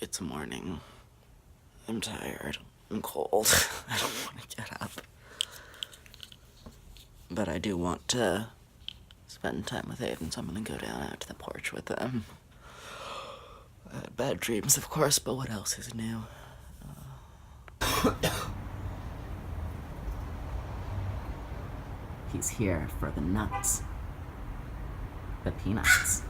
It's morning. I'm tired. I'm cold. I don't want to get up. But I do want to spend time with Aidan, so I'm gonna go down out to the porch with him. I had bad dreams, of course, but what else is new? He's here for the nuts. The peanuts.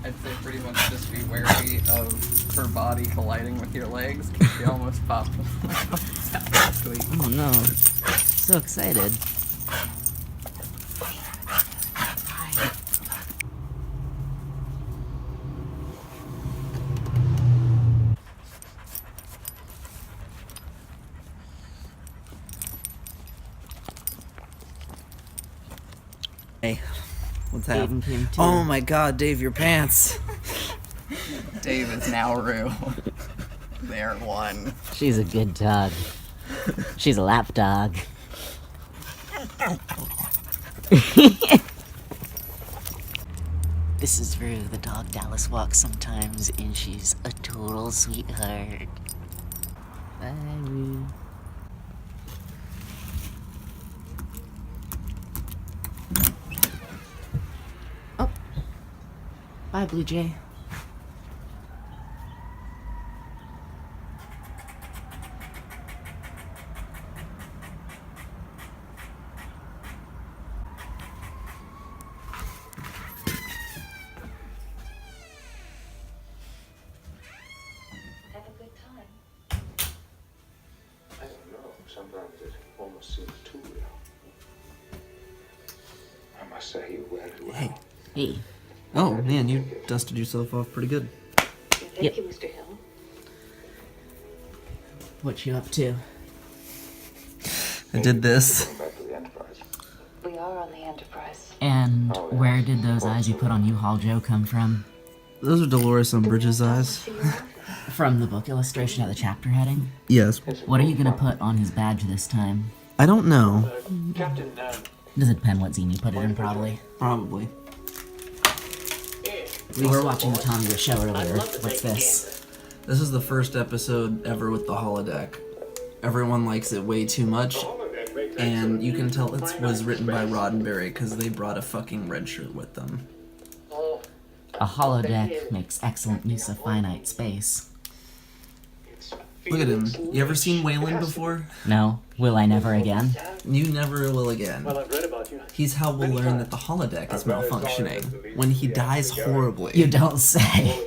I'd say pretty much just be wary of her body colliding with your legs, because she almost popped last week. Oh no. So excited. Hey, what's happening? Oh my god, Dave, your pants. Dave is now Rue. They're one. She's a good dog. She's a lap dog. This is Rue, the dog Dallas walks sometimes, and she's a total sweetheart. Bye, Rue. Oh. Bye, Blue Jay. Sometimes it almost seems too real. I must say you really well. Hey. Hey. Oh, man, you dusted yourself off pretty good. Yep. Thank you, Mr. Hill. What you up to? I did this. Going back to the Enterprise. We are on the Enterprise. And Oh, yeah. where did those eyes you put on U-Haul Joe come from? Those are Dolores Umbridge's eyes. From the book illustration at the chapter heading? Yes. What are you gonna put on his badge this time? I don't know. Captain, Does it depend what zine you put it in, probably? Probably. We were watching the Tommy show earlier. What's this? This is the first episode ever with the holodeck. Everyone likes it way too much, and you can tell it was written by Roddenberry because they brought a fucking red shirt with them. A holodeck makes excellent use of finite space. Look at him. You ever seen Wayland before? No, will I never again? You never will again. I've read about you. He's how we'll learn that the holodeck is malfunctioning, when he dies horribly. You don't say.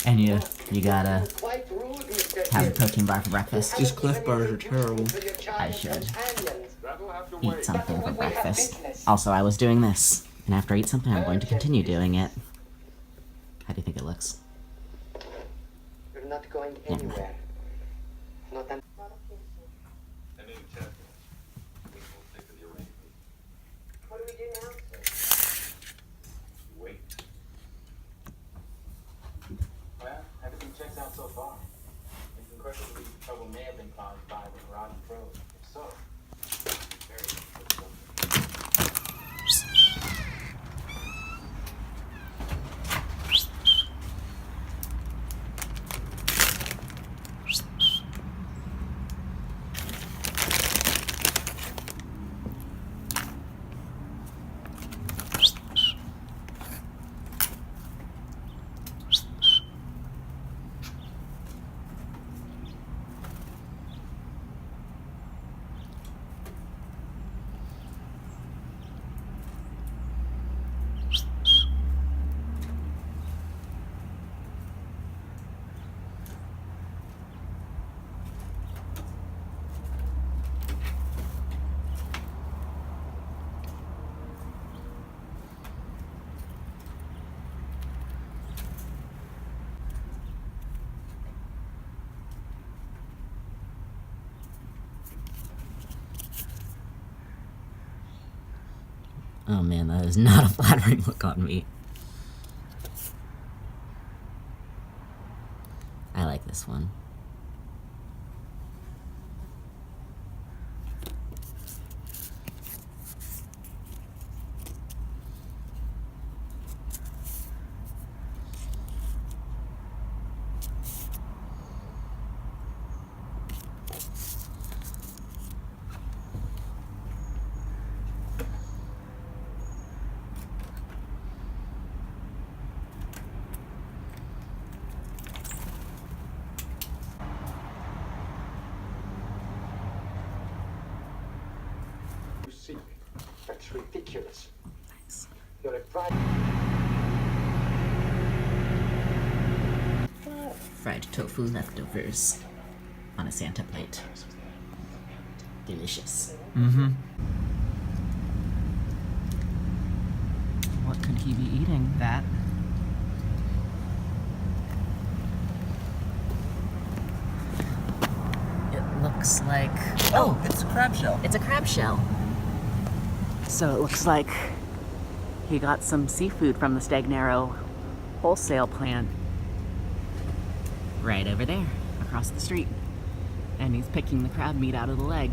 And you gotta have a protein bar for breakfast. These Cliff Bars are terrible. I should eat something for breakfast. Also, I was doing this, and after I eat something, I'm going to continue doing it. How do you think it looks? You're not going anywhere. Not un- What do we do now? wait. Well, everything checks out so far. It's incredible that trouble may have been caused by the Rodden probe. If so, very good. Oh man, that is not a flattering look on me. I like this one. see me. That's ridiculous. You're a private. Fried tofu leftovers on a Santa plate. Delicious. Mm-hmm. What could he be eating? That. It looks like... Oh, it's a crab shell. It's a crab shell. So it looks like he got some seafood from the Stagnaro wholesale plant. Right over there, across the street. And he's picking the crab meat out of the leg.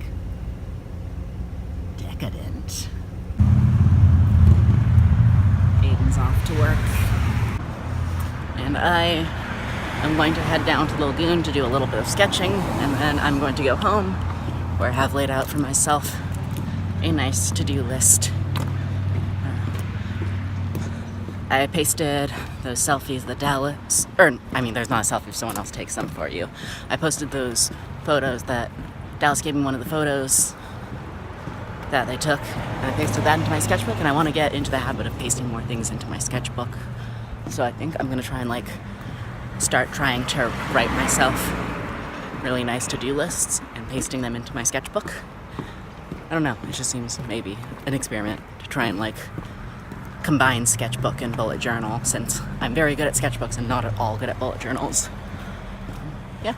Decadent. Aidan's off to work. And I am going to head down to the Lagoon to do a little bit of sketching, and then I'm going to go home, where I have laid out for myself a nice to-do list. I pasted those selfies that Dallas, there's not a selfie if someone else takes them for you. I posted those photos that Dallas gave me, one of the photos that they took, and I pasted that into my sketchbook, and I want to get into the habit of pasting more things into my sketchbook. So I think I'm going to try and start trying to write myself really nice to-do lists and pasting them into my sketchbook. I don't know, it just seems maybe an experiment to try and combine sketchbook and bullet journal, since I'm very good at sketchbooks and not at all good at bullet journals. Yeah.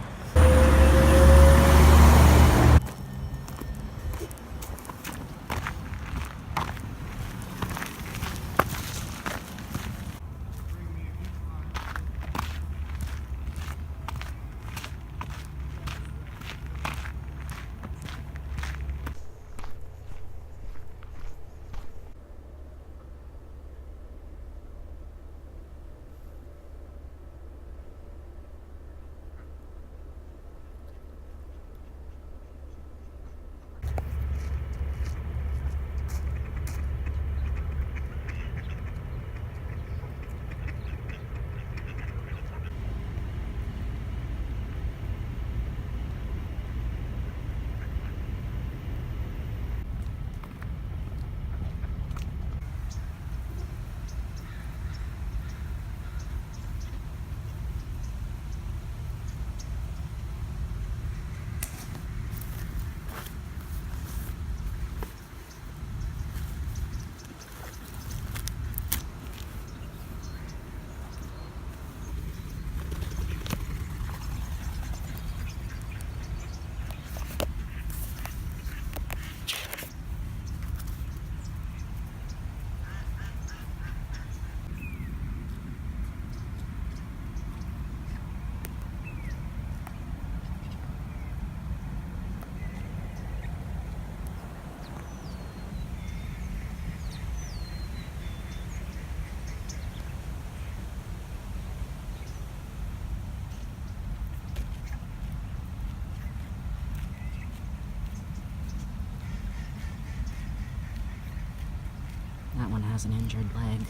That one has an injured leg.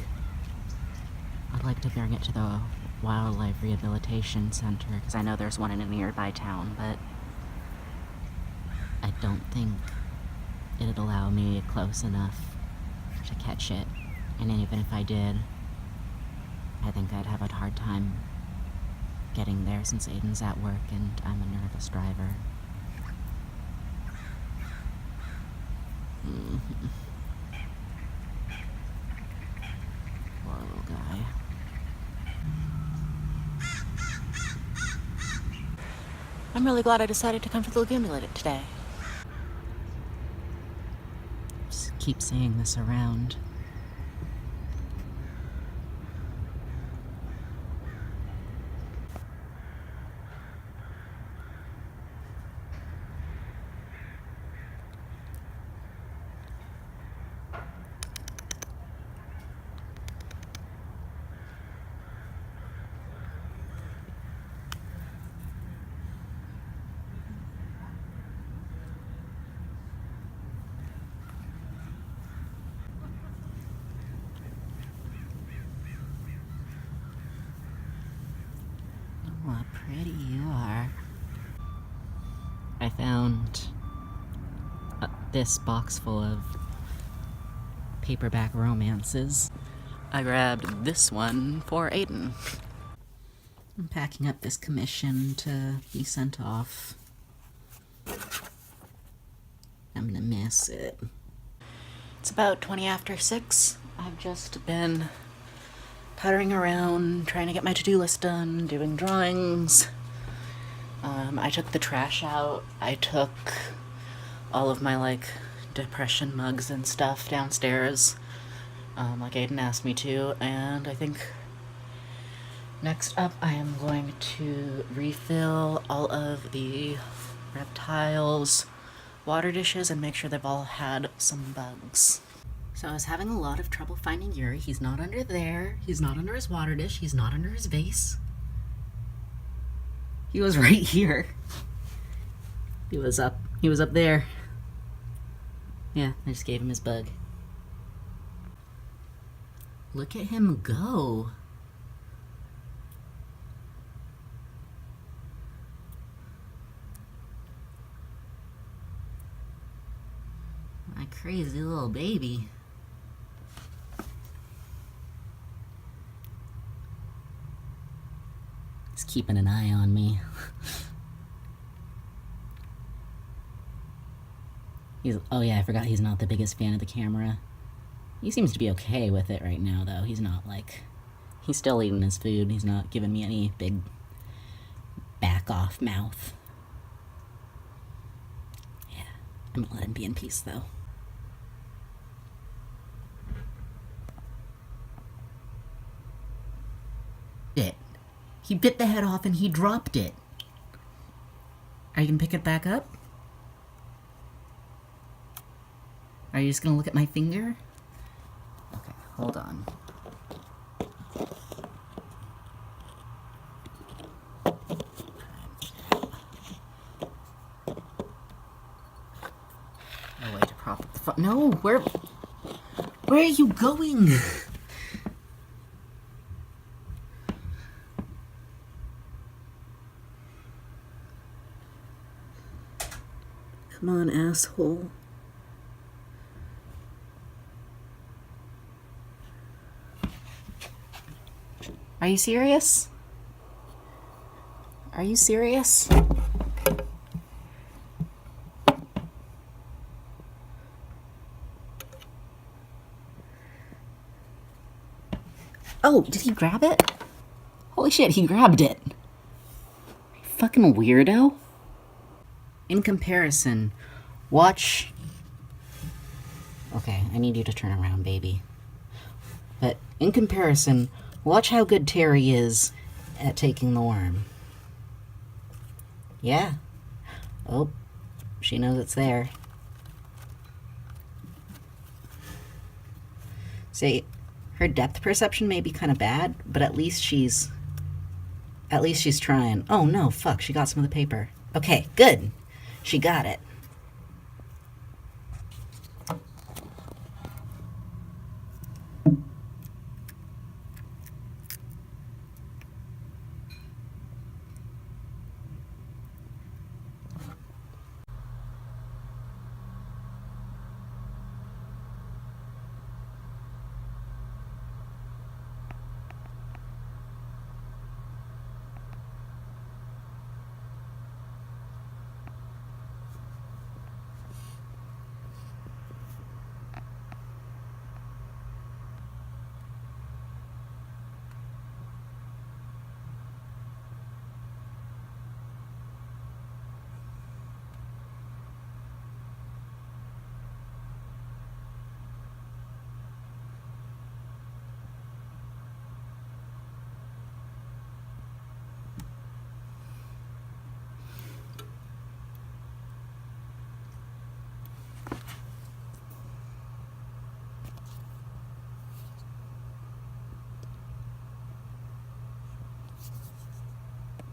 I'd like to bring it to the Wildlife Rehabilitation Center, because I know there's one in a nearby town, but I don't think it'd allow me close enough to catch it. And even if I did, I think I'd have a hard time getting there since Aidan's at work and I'm a nervous driver. Poor little guy. I'm really glad I decided to come to the Lagoon today. Just keep seeing this around. What pretty you are. I found this box full of paperback romances. I grabbed this one for Aidan. I'm packing up this commission to be sent off. I'm gonna miss it. It's about 20 after 6. I've just been puttering around, trying to get my to-do list done, doing drawings. I took the trash out. I took all of my, like, depression mugs and stuff downstairs, like Aidan asked me to, and I think next up I am going to refill all of the reptiles' water dishes and make sure they've all had some bugs. So I was having a lot of trouble finding Yuri. He's not under there. He's not under his water dish. He's not under his vase. He was right here. He was up there. Yeah, I just gave him his bug. Look at him go. My crazy little baby. He's keeping an eye on me. Oh yeah, I forgot he's not the biggest fan of the camera. He seems to be okay with it right now, though. He's not like... He's still eating his food. He's not giving me any big back-off mouth. Yeah, I'm gonna let him be in peace, though. He bit the head off and he dropped it. Are you gonna pick it back up? Are you just gonna look at my finger? Okay, hold on. No way to prop up the front. No, where are you going? Come on, asshole. Are you serious? Are you serious? Oh, did he grab it? Holy shit, he grabbed it. Fucking weirdo. In comparison, watch... Okay, I need you to turn around, baby. But in comparison, watch how good Terry is at taking the worm. Yeah. Oh, she knows it's there. See, her depth perception may be kind of bad, but at least she's trying. Oh no, fuck, she got some of the paper. Okay, good. She got it.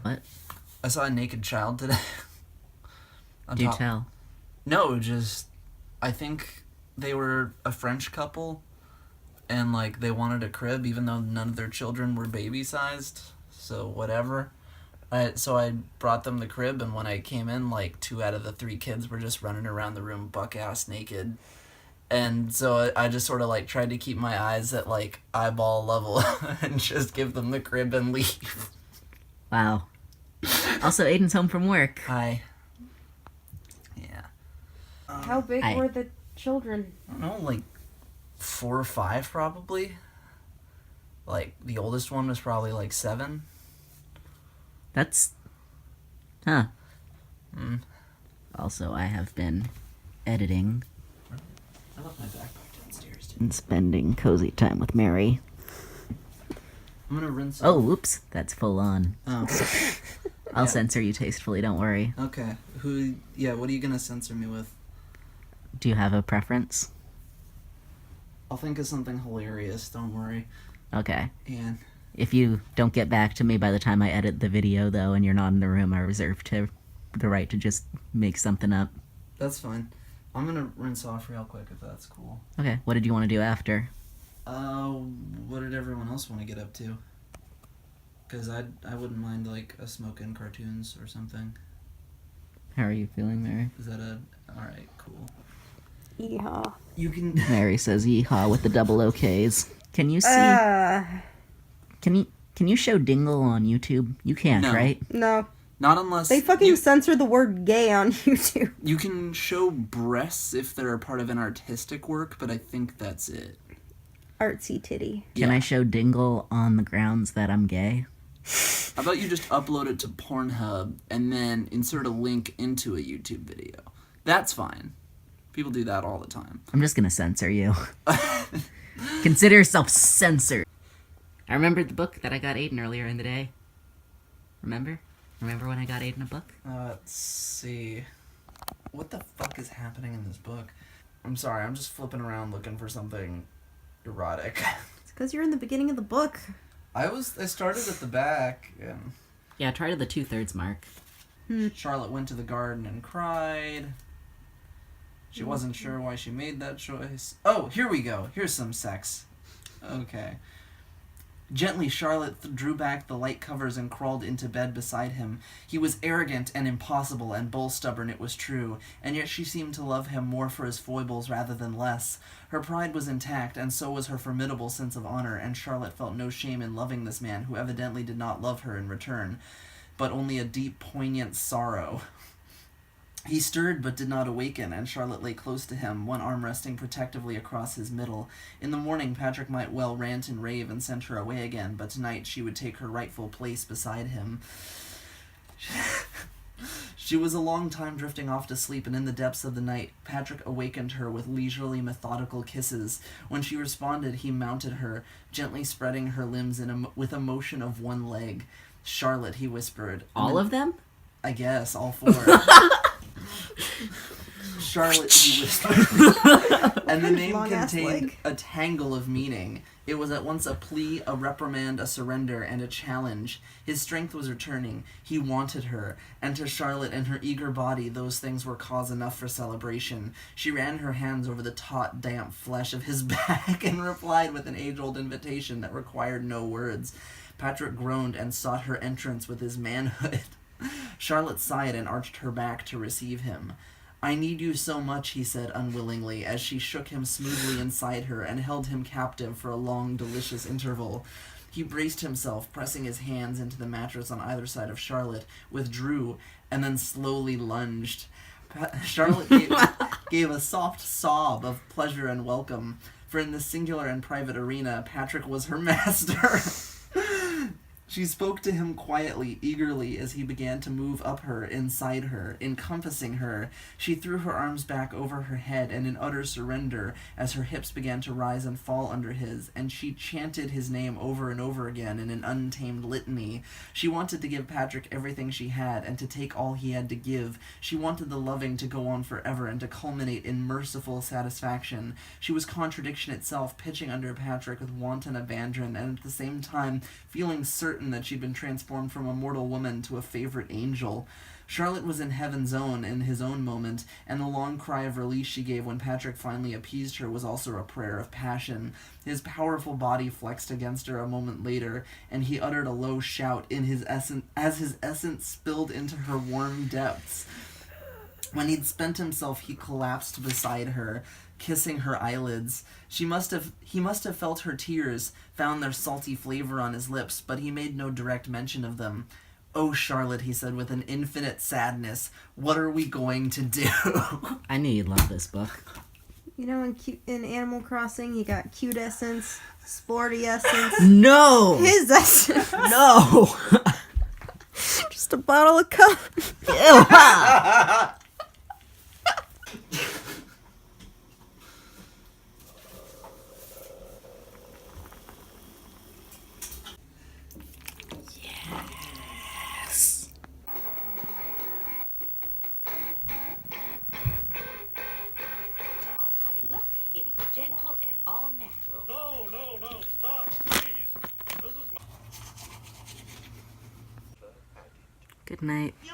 What? I saw a naked child today. Do tell. No, just... I think they were a French couple, and, like, they wanted a crib, even though none of their children were baby-sized, so whatever. So I brought them the crib, and when I came in, like, 2 out of the 3 kids were just running around the room buck-ass naked, And so I just sort of like tried to keep my eyes at like eyeball level and just give them the crib and leave. Wow. Also, Aiden's home from work. Hi. Yeah. How big I- were the children? I don't know, like 4 or 5 probably. Like the oldest one was probably like 7. That's... Huh. Mm. Also, I have been editing I left my backpack downstairs. and spending cozy time with Mary. I'm gonna rinse. Oh, whoops. That's full on. Oh. I'll Yeah. censor you tastefully, don't worry. Okay. Who? Yeah. What are you gonna censor me with? Do you have a preference? I'll think of something hilarious. Don't worry. Okay. And If you don't get back to me by the time I edit the video, though, and you're not in the room, I reserve the right to just make something up. that's fine. I'm gonna rinse off real quick if that's cool. Okay, what did you want to do after? What did everyone else want to get up to? Because I wouldn't mind like a smoking cartoons or something. How are you feeling, Mary? Is that a alright? Cool. Yeehaw. You can. Mary says yeehaw with the double OKs. Can you see? Can you show Dingle on YouTube? You can't, No. right? No. Not unless They fucking you, censor the word gay on YouTube. you can show breasts if they're a part of an artistic work, but I think that's it. Artsy titty. Can Yeah. I show Dingle on the grounds that I'm gay? How about you just upload it to Pornhub and then insert a link into a YouTube video? That's fine. People do that all the time. I'm just gonna censor you. Consider yourself censored. I remembered the book that I got Aiden earlier in the day. Remember? Remember when I got Aiden a book? Let's see. What the fuck is happening in this book? I'm sorry, I'm just flipping around looking for something erotic. It's because you're in the beginning of the book. I started at the back, and Yeah, try to the 2/3 mark. Charlotte went to the garden and cried. She wasn't sure why she made that choice. Oh, here we go. Here's some sex. Okay. Gently, Charlotte drew back the light covers and crawled into bed beside him. He was arrogant and impossible and bull-stubborn, it was true, and yet she seemed to love him more for his foibles rather than less. Her pride was intact, and so was her formidable sense of honor, and Charlotte felt no shame in loving this man who evidently did not love her in return, but only a deep, poignant sorrow. He stirred but did not awaken, and Charlotte lay close to him, one arm resting protectively across his middle. In the morning, Patrick might well rant and rave and send her away again, but tonight she would take her rightful place beside him. She was a long time drifting off to sleep, and in the depths of the night, Patrick awakened her with leisurely, methodical kisses. When she responded, he mounted her, gently spreading her limbs with a motion of one leg. "Charlotte," he whispered. All of them? I guess, all 4. Charlotte, he whispered. And the name Long-ass contained leg. a tangle of meaning. It was at once a plea, a reprimand, a surrender, and a challenge. His strength was returning. He wanted her. And to Charlotte and her eager body, those things were cause enough for celebration. She ran her hands over the taut, damp flesh of his back and replied with an age-old invitation that required no words. Patrick groaned and sought her entrance with his manhood. Charlotte sighed and arched her back to receive him. "I need you so much," he said unwillingly, as she shook him smoothly inside her and held him captive for a long, delicious interval. He braced himself, pressing his hands into the mattress on either side of Charlotte, withdrew, and then slowly lunged. Charlotte gave a soft sob of pleasure and welcome, for in this singular and private arena, Patrick was her master. She spoke to him quietly, eagerly, as he began to move up her, inside her, encompassing her. She threw her arms back over her head, and in utter surrender, as her hips began to rise and fall under his, and she chanted his name over and over again in an untamed litany. She wanted to give Patrick everything she had, and to take all he had to give. She wanted the loving to go on forever, and to culminate in merciful satisfaction. She was contradiction itself, pitching under Patrick with wanton abandon, and at the same time feeling certain that she'd been transformed from a mortal woman to a favorite angel. Charlotte was in heaven's own in his own moment, and the long cry of release she gave when Patrick finally appeased her was also a prayer of passion. His powerful body flexed against her a moment later, and he uttered a low shout in his essence as his essence spilled into her warm depths. When he'd spent himself, he collapsed beside her, kissing her eyelids. He must have felt her tears, found their salty flavor on his lips, but he made no direct mention of them. "Oh, Charlotte," he said with an infinite sadness, "what are we going to do?" I knew you'd love this book. You know, in Animal Crossing, you got cute essence, sporty essence, No! his essence, No! just a bottle of cum. Yes. Honey, look, it is gentle and all natural. No, stop, please. This is my... Good night. You